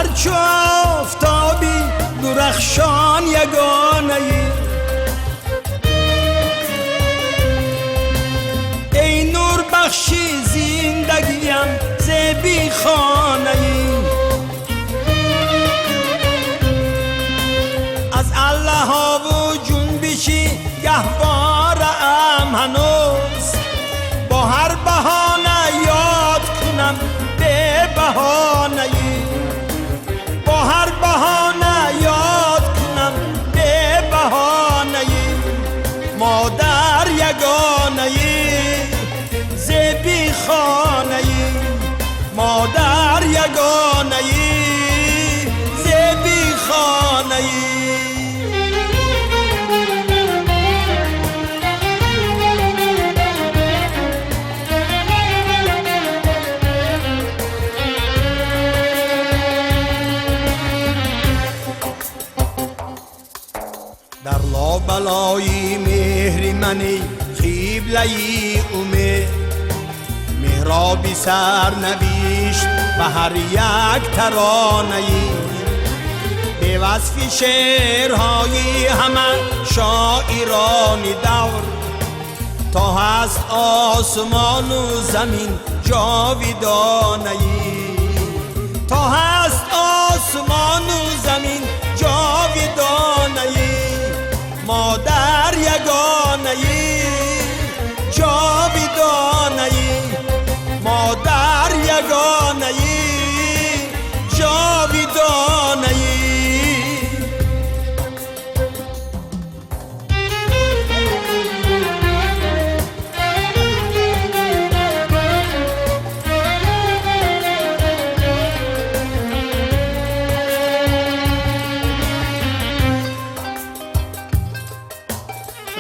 چو آفتابی درخشان یگانه ای نور بخشی زندگیم ز بی خانه از الله ها و جنبشی گهوارم هنوز با هر بهانه یاد کنم به بهانه با هر بهانه یاد کنم به بهانه مادر یگانه ز بی خانه مادر یگانه ز بی خانه در لابلای مهر منی قبله‌ی امید مهرابی سر نوشت به هر یک ترانه‌ای به وصف شعرهای همه شاعران دور تا هست آسمان و زمین جاودانه‌ای تا هست آسمان و زمین جاودانه‌ای مادر یگانه‌ای جاودانه‌ای مادر یگانه‌ای جاودانه‌ای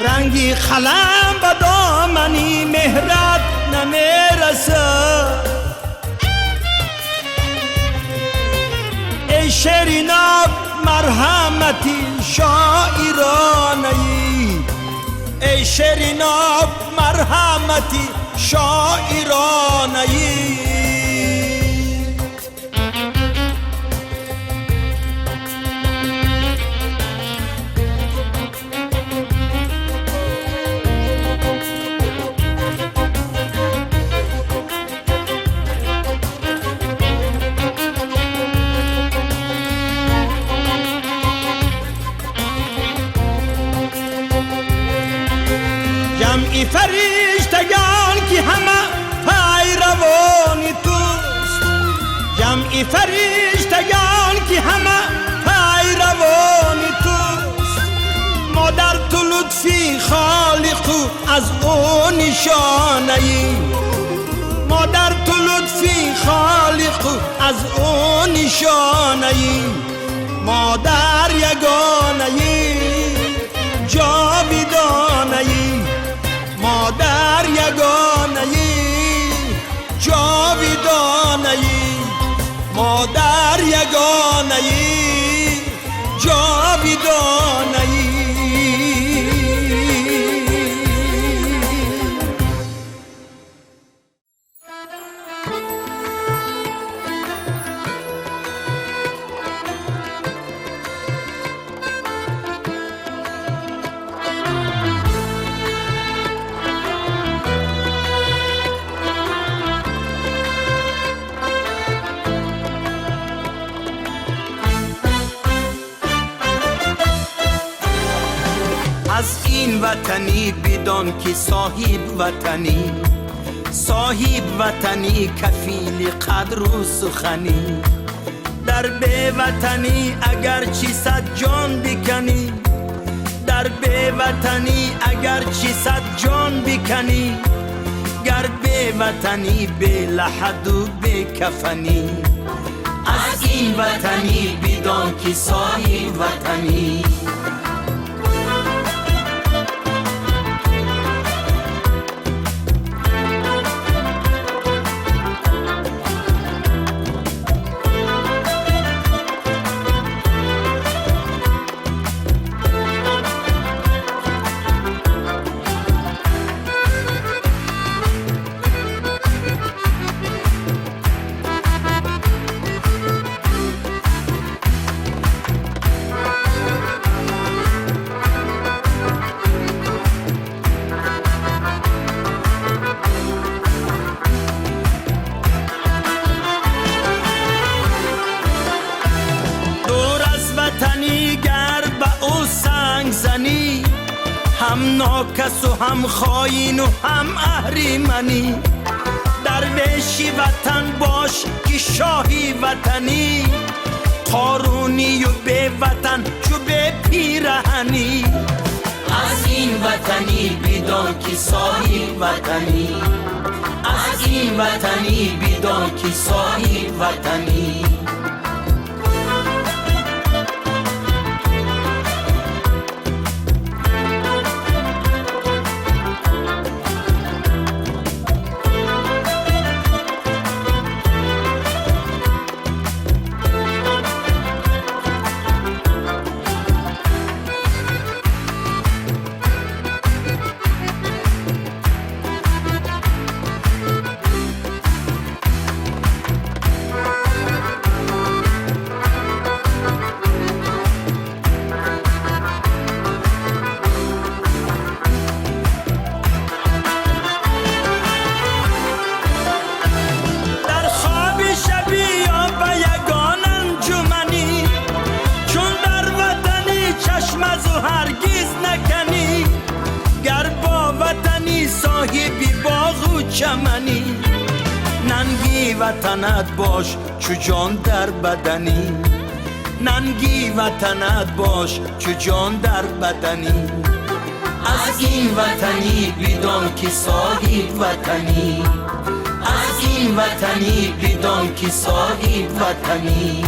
رنگی خلم به دامنی مهرت نمیرسد ای شیرین آب مرحمتی شاعرانه ای شیرین آب مرحمتی شاعرانه جمعی فرشتگان که همه پیروان توست جمعی فرشتگان که همه پیروان توست مادر تو لطفی خالق از او نشانه ای مادر تو لطفی خالق از او نشانه ای مادر یگانه ای جاودانه ای مادر یگانه ای جاودانه ای مادر یگانه ای جاودانه ای از این وطنی بدان که صاحب وطنی کفیل قدر و سخنی در به وطنی اگر چی صد جان بکنی در به وطنی اگر چی صد جان بکنی گر به وطنی به لحد و به کفنی از این وطنی بدان که صاحب وطنی ناکس و هم خاین و هم اهریمنی. درویشی وطن باش که شاهی وطنی، قارونی و به وطن چو به پیرهنی. از این وطنی بدان که صاحب وطنی، از این وطنی بدان که صاحب وطنی. چمنی ننگی وطنت باش چو جان در بدنی، ننگی وطنت باش چو جان در بدنی. از این وطنی بدان که صاحب وطنی، از این وطنی بدان که صاحب وطنی.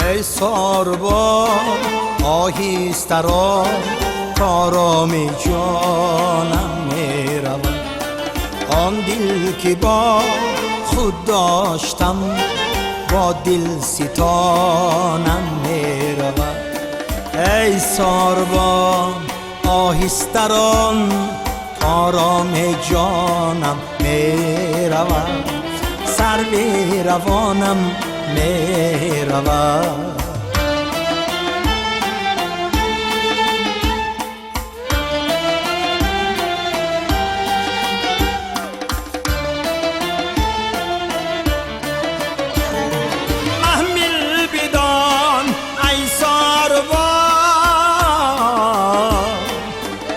ای ساربان آهسته را کارام جانم می رود، آن دل که با خود داشتم با دل ستانم می رود. ای ساربان آهسته را کارام جانم می رود، سرو روانم می رود. محمل بدان ای ساربان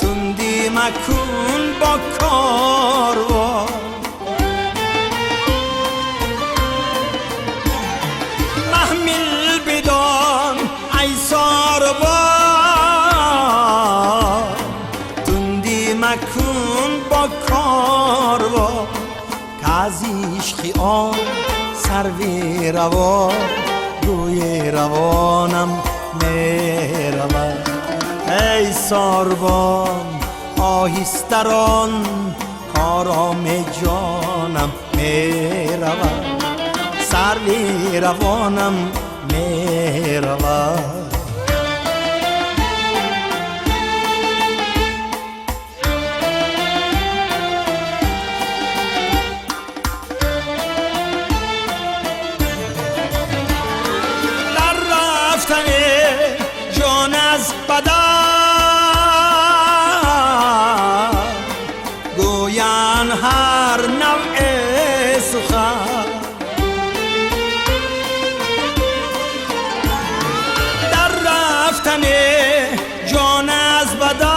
تندی مکن با کاروان، محمل بدان ای ساربان تندی مکن با کاروان، که از عشق آن سرو روان روی روانم می رود. ای ساربان آهسته ران کارام جانم می رود، سرو روانم می رود. در رفتن جان از بدن گویان هر نوع سخن، در رفتن جان از بدن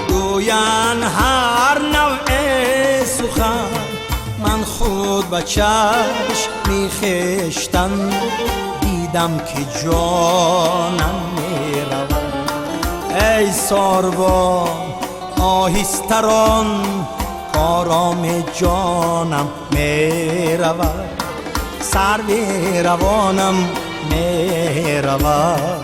گویان هر نوع سخن. من خود به چشم میخشتن دیدم که جانم میرود. ای ساربان آهسته ران کارام جانم میرود، سرو روانم میرود.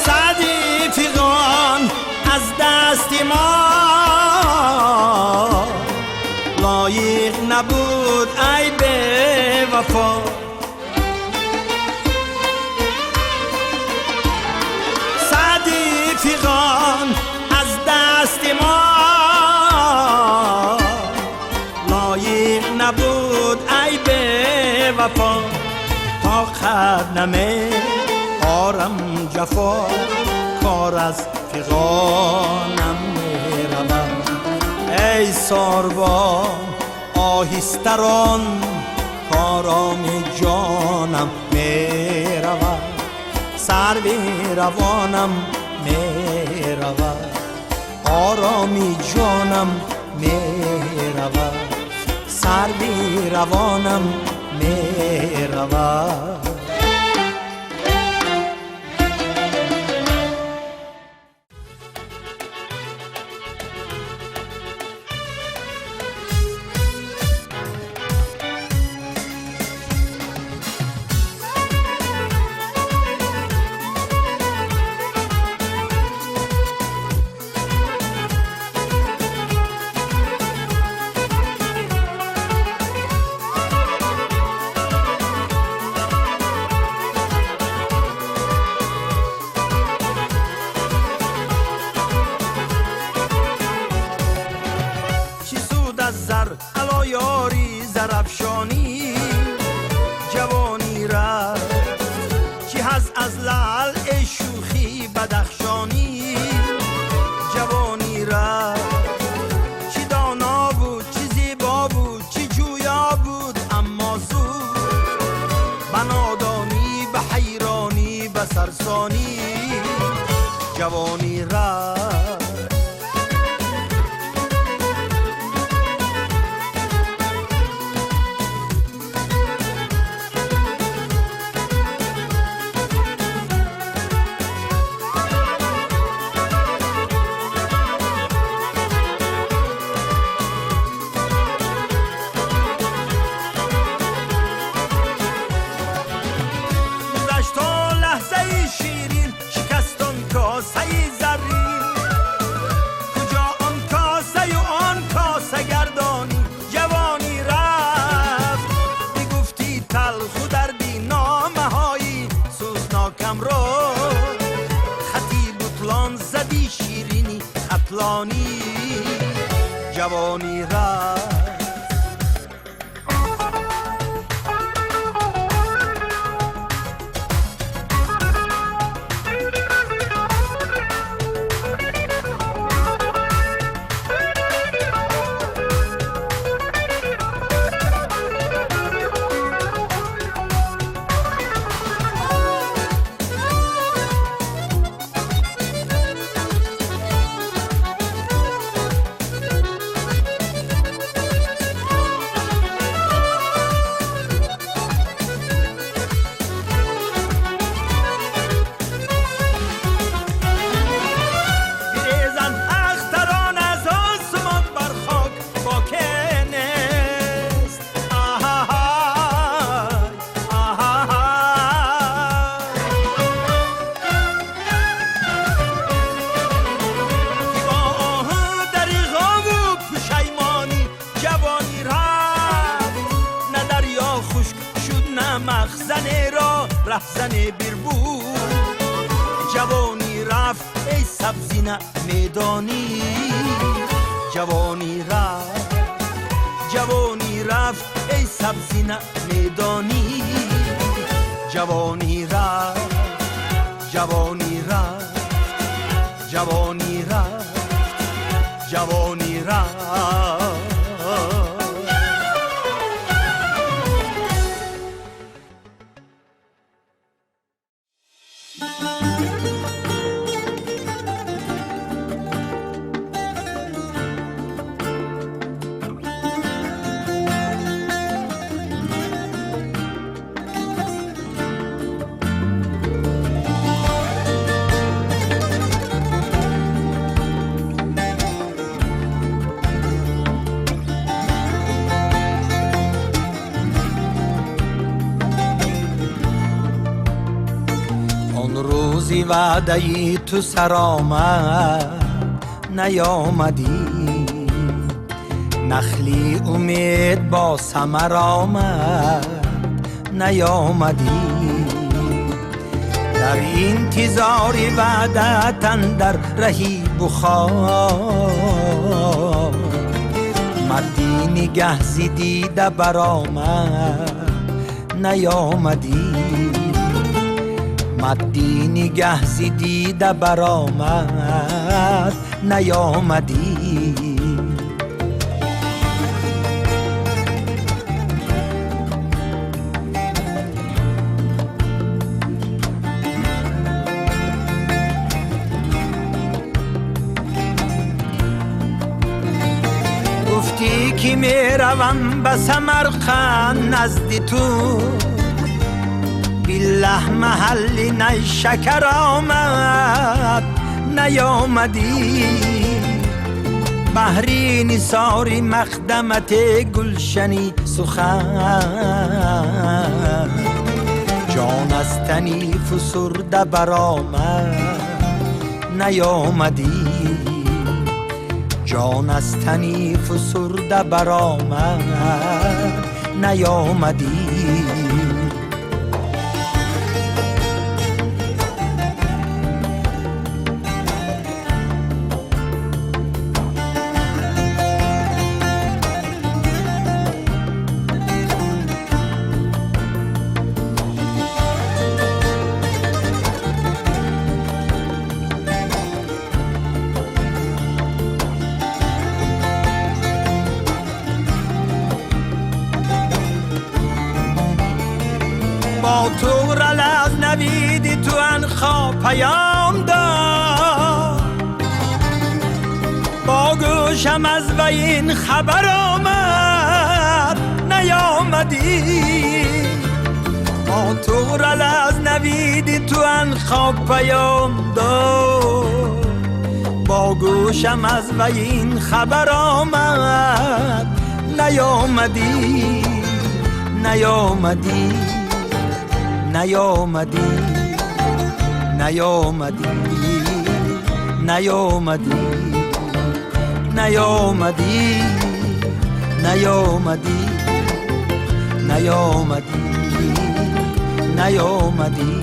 سعدی نبود ای به وفا. سعدی فیغان از دست ما لایق نبود ای به وفا. تا خدنمه آرم جفا کار از فیغانم می رود. ای ساربان آهستران کارام جانم می رود. سروی روانم می رود. آرامی جانم می رود. سروی روانم می رود. یاری زرفشانی جوانی رفت. چی هست از لعل شوخی بدخشانی جوانی رفت. چی دانا بود چی زیبا بود چی جویا بود اما زود به نادانی به حیرانی به سرسانی جوانی رفت. جوانی رفت. مخزن را رهزن بیربو جوانی رفت ای سبزی نه میدانی جوانی رفت. جوانی رفت ای سبزی نه میدانی جوانی رفت. جوانی رفت. جوانی رفت. جوانی رفت. روزی وعده‌ای تو سر آمد نیامدی. نخلی امید با ثمر آمد نیامدی، در انتظار وعدت اندر رهی بخواه، مردی نگه ز دیده برآمد نیامدی، مردی نگه ز دیده برآمد نیامدی. گفتی که می روم به سمرقند نزد تو، بالله محل نیشکر آمد نیامدی، بحری نثار مقدمت گلشنی سخن، جان از تنی فسرده برآمد نیامدی، جان از تنی فسرده برآمد نیامدی. با تو رل از نوید تو انخا پیام داد، با گوشم از وین خبر آمد نیامدی، با تو رل از نوید تو انخا پیام داد، با گوشم از وین خبر آمد نیامدی، نیامدی، نیامدی، نیامدی، نیامدی، نیامدی، نیامدی، نیامدی، نیامدی،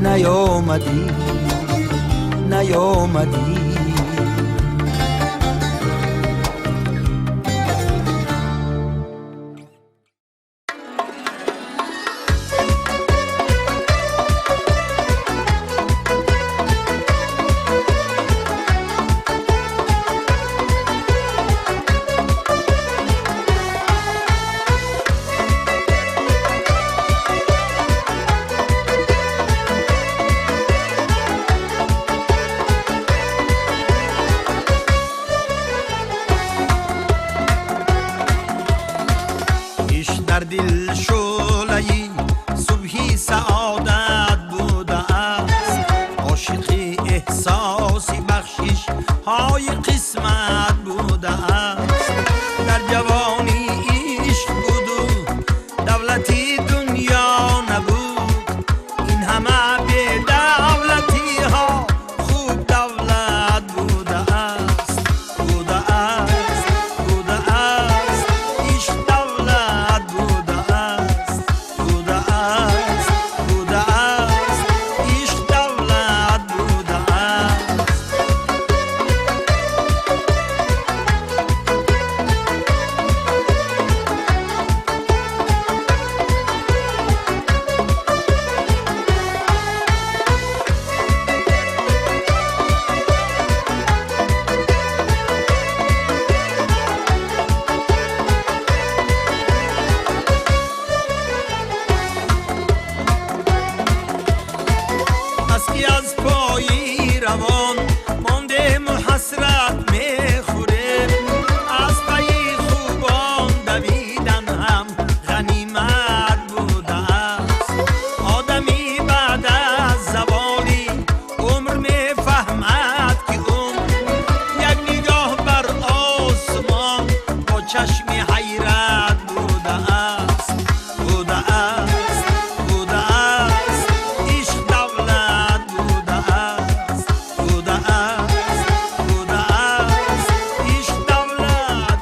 نیامدی، نیامدی. در دل شعله‌ای صبحی سعادت بوده است، عاشقی احساسی بخشش های قسمت بوده است، در جوانی عشق بود و دولتی دنیا نبود، این همه به دولتی ها خوب دولت بوده است، بوده است، بوده است، عشق دولت بوده است، بوده است، بوده است، عشق دولت بوده است. مسکی از پایی روان مانده محسرت میخوره، از پایی خوبان دویدن هم غنیمت بوده است، آدمی بعد از زوالی عمر میفهمد که عمر یک نگاه بر آسمان با چشم حیرت بوده است، بوده است، بوده است، عشق دولت بوده است، بوده است، بوده است، عشق دولت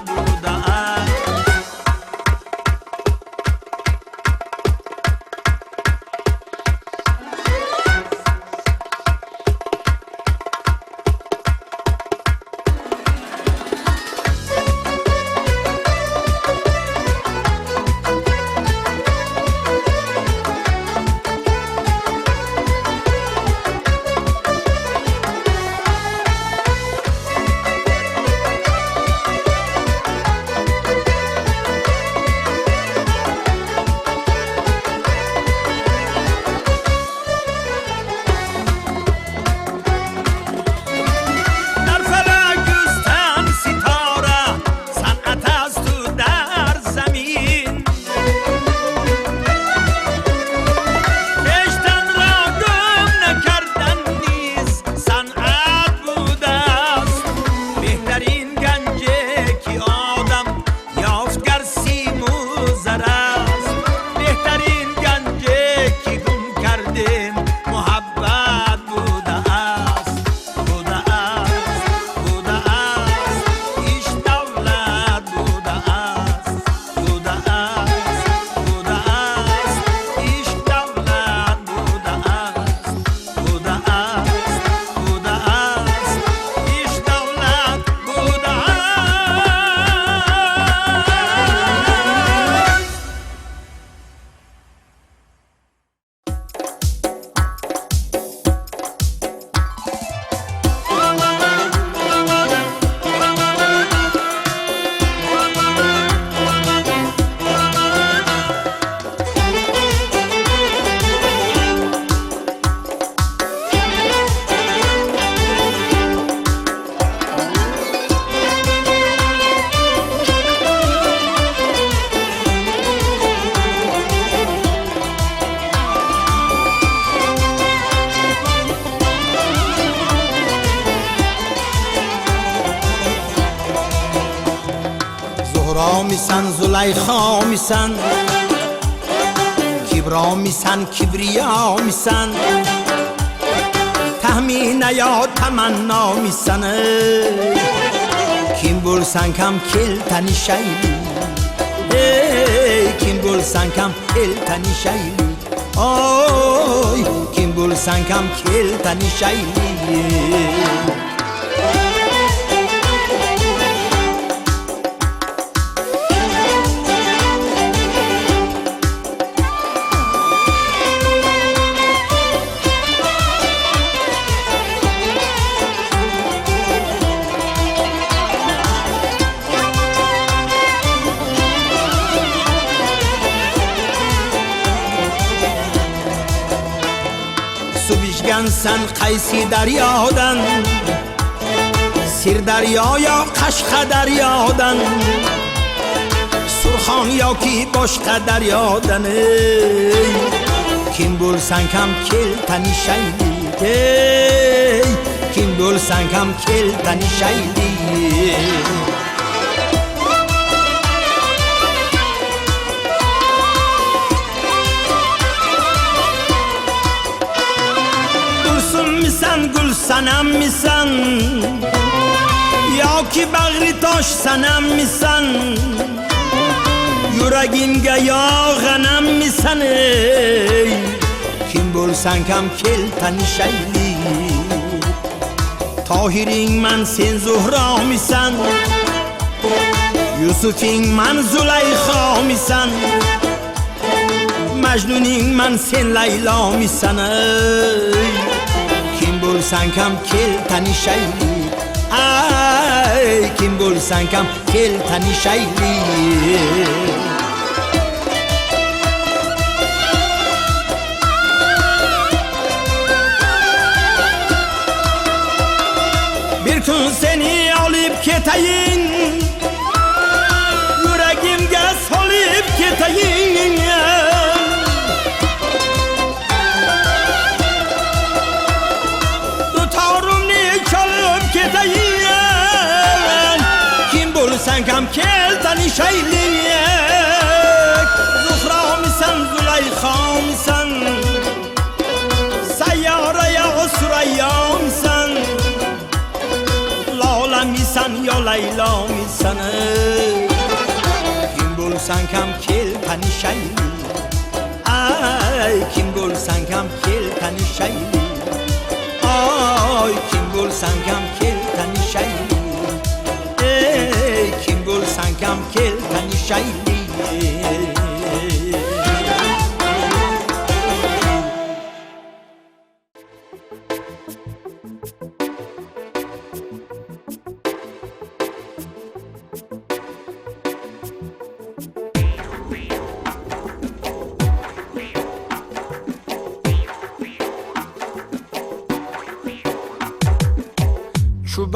را میسن زلیخا میسن کبرا میسن کبریا میسن تهمینه یا تمنا میسن kim bo'lsang ham kel tanishaylik kim bo'lsang ham kel tanishaylik oy kim bo'lsang ham kel tanishaylik sen qaysi daryodan Sirdaryo yo Qashqadaryodan Surxon yoki boshqa daryodan kim bo'lsang ham kel tanishaylik kim bo'lsang ham kel tanishaylik gul sanam misan yoki bag'ri tosh sanam misan yuragimga yog'anam misan kim bo'lsang ham kel tanishaylik tohiring man sen zuhro misan yusufing man zulayxo misan majnuning man sen laylo misan kim bo'lsang ham kel tanishaylik ay kim bo'lsang ham kel tanishaylik bir kun seni olib ketayin yuragimga solib ketayin kim bo'lsang ham kel tanishaylik zuhro misan zulayxo misan sayyora yo surayyo misan lola misan yo laylo misan kim bo'lsang ham kel tanishaylik ay kim bo'lsang ham kel tanishaylik oy kim bo'lsang ham kel tanishaylik kim bo'lsang ham kel tanishaylik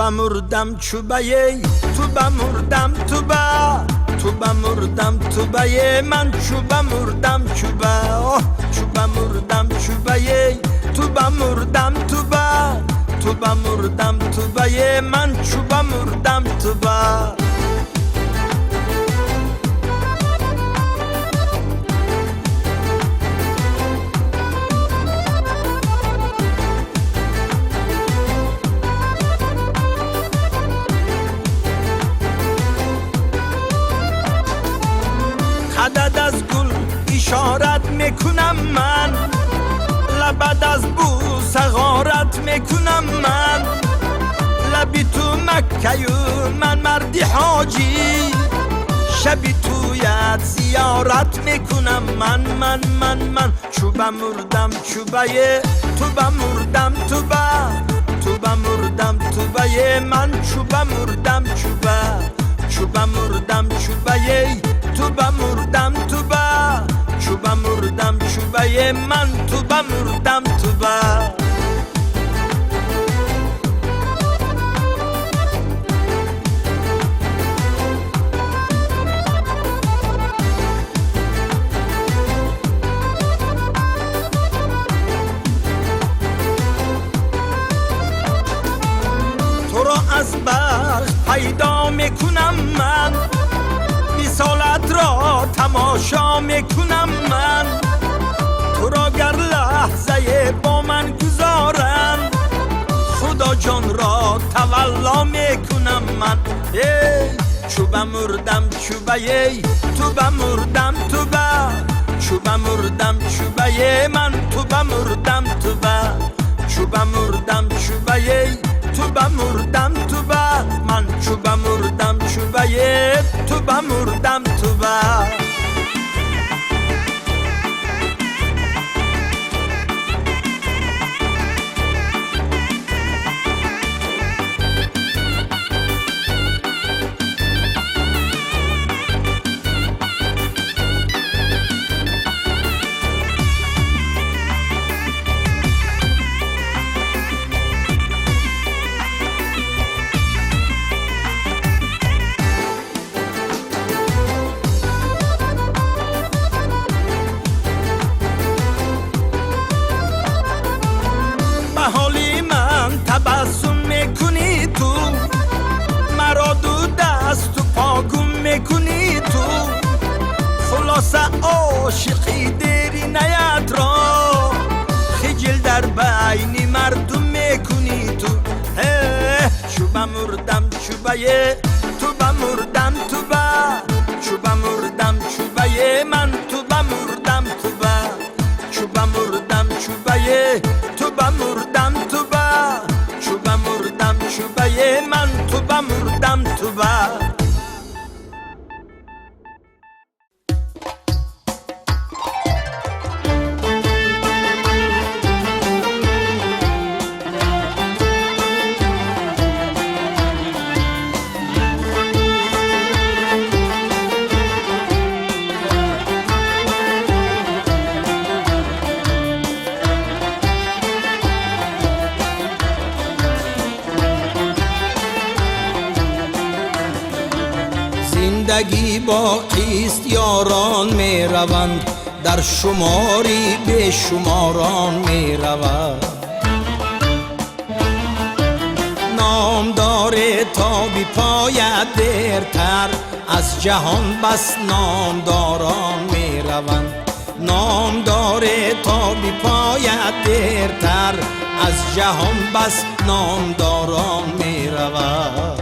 چوبا مردم چوبایه توبا مردم توبا توبا مردم توبایه من چوبا مردم چوبا چوبا مردم چوبایه توبا مردم توبا توبا مردم توبایه من چوبا مردم توبا عدد از گل اشارت میکنم من لبد از بوسه غارت میکنم من لبی تو مکه من مردی حاجی شبی تویت زیارت میکنم من چوبا مردم چوبایه توبا مردم توبا توبا مردم توبایه من چوبا مردم چوبا چوبا مردم چوبایه توبا مردم توبا چوبا مردم چوبایه من توبا مردم توبا تو را از بخت پیدا میکنم من تماشا میکنم من، تو را گر لحظه با من گذارن، خدا جان را تولا میکنم من. چوبه مردم چوبه تو بمردم تو با، چوبه مردم چوبه من تو بمردم تو با، چوبه مردم چوبه تو بمردم تو با، من چوبه مردم چوبه تو بمردم تو با. حالی من تبسم میکنی تو، مرا دو دست و پا گم میکنی تو، خلاصه عاشقی دیری نیت را، خجل در بین مردم میکنی تو. چوبه مردم چوبه تو بمردم تو با، چوبه مردم چوبه من تو بمردم تو با، چوبه مردم چوبه تو بمردم تو با، چوبه مردم چوبه من تو بمردم تو با. زندگی باقیست یاران می روند، در شماری به شماران می روند، نام داره تا بی پاید دیرتر، از جهان بس نامداران می روند، نام داره تا بی پاید دیرتر، از جهان بس نامداران می روند.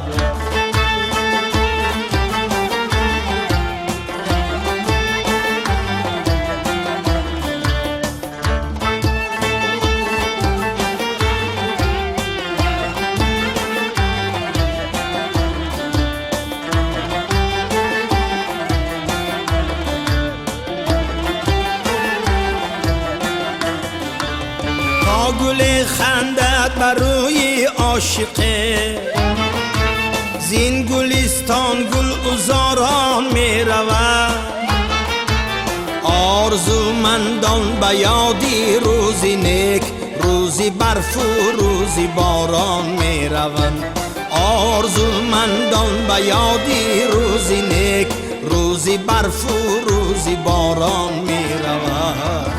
گل خندت بر روی عاشقه، زین گلستان گل عذاران می رود، آرزومندان به یادی روزی نیک، روزی برف و روزی باران می روند، آرزومندان به یادی روزی نیک، روزی برف و روزی باران می روند.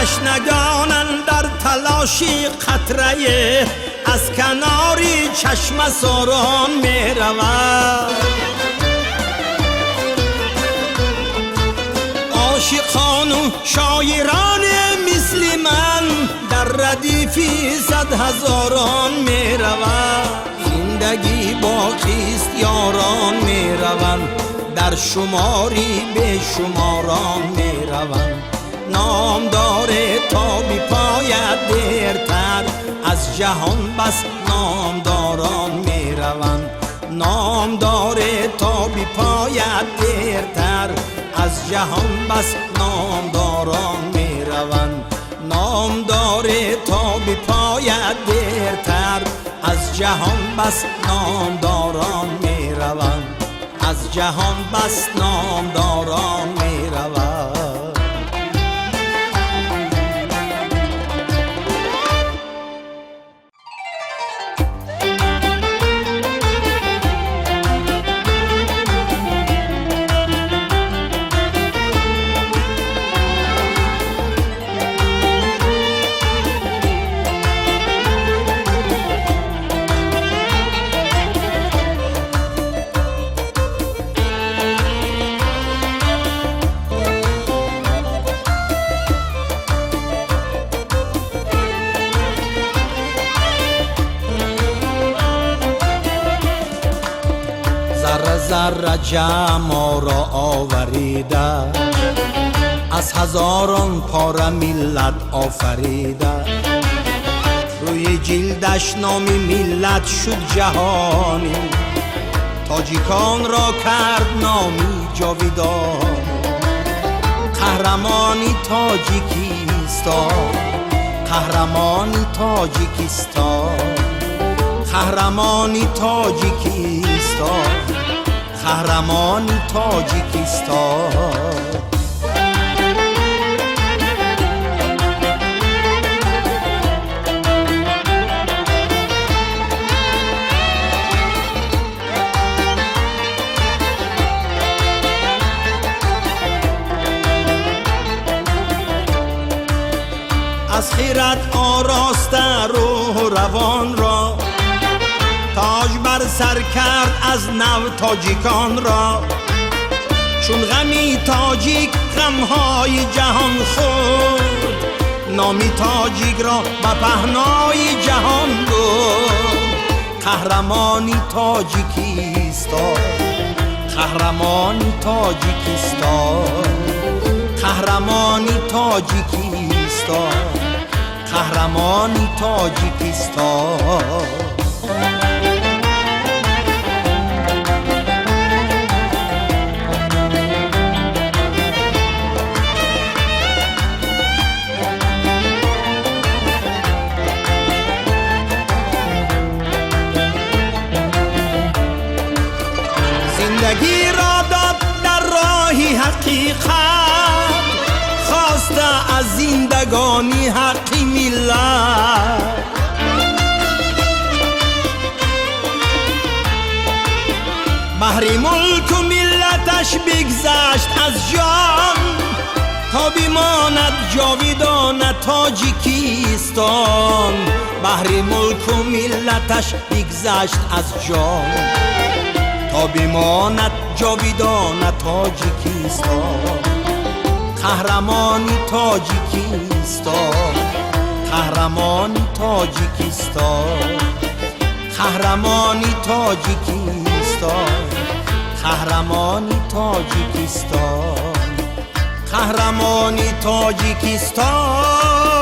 تشنگانن در تلاشی قطره، از کناری چشم ساران می رود، عاشقان و شاعران مثل من در ردیفی صد هزاران می رود، زندگی باقیست یاران می روند، در شماری به شماران می روند، نام داره تا بی پاید دیرتر، از جهان بس نامداران می روند، نام داره تا بی پاید دیرتر، از جهان بس نامداران می روند، نام داره تا بی پاید دیرتر، از جهان بس نامداران می روند، از جهان بس نامداران می روند. رجع ما را آوریده، از هزاران پاره ملت آفریده. روی جلدش نام ملت شد جهانی، تاجیکان را کرد نامی جاویدان. قهرمانی تاجیکستان، قهرمانی تاجیکستان، قهرمانی تاجیکستان، قهرمانی تاجیکستان. از خیرت آراسته روح و روان را، تاج بر سر کرد از نو تاجیکان را. چون غمی تاجیک غمهای جهان خورد، نامی تاجیک را به پهنای جهان برد. قهرمانی تاجیکستان، قهرمانی تاجیکستان، قهرمانی تاجیکستان، قهرمانی تاجیکستان. زندگی را داد در راهی حقیقت، خواسته از زندگانی حقی ملت. بهر ملک و ملتش بگذشت از جان، تا بماند جاویدان تاجیکستان. بهر ملک و ملتش بگذشت از جان، تا بماند جاویدان تاجیکستان. قهرمانی تاجیکستان، قهرمانی تاجیکستان، قهرمانی تاجیکستان، قهرمانی تاجیکستان، قهرمانی تاجیکستان.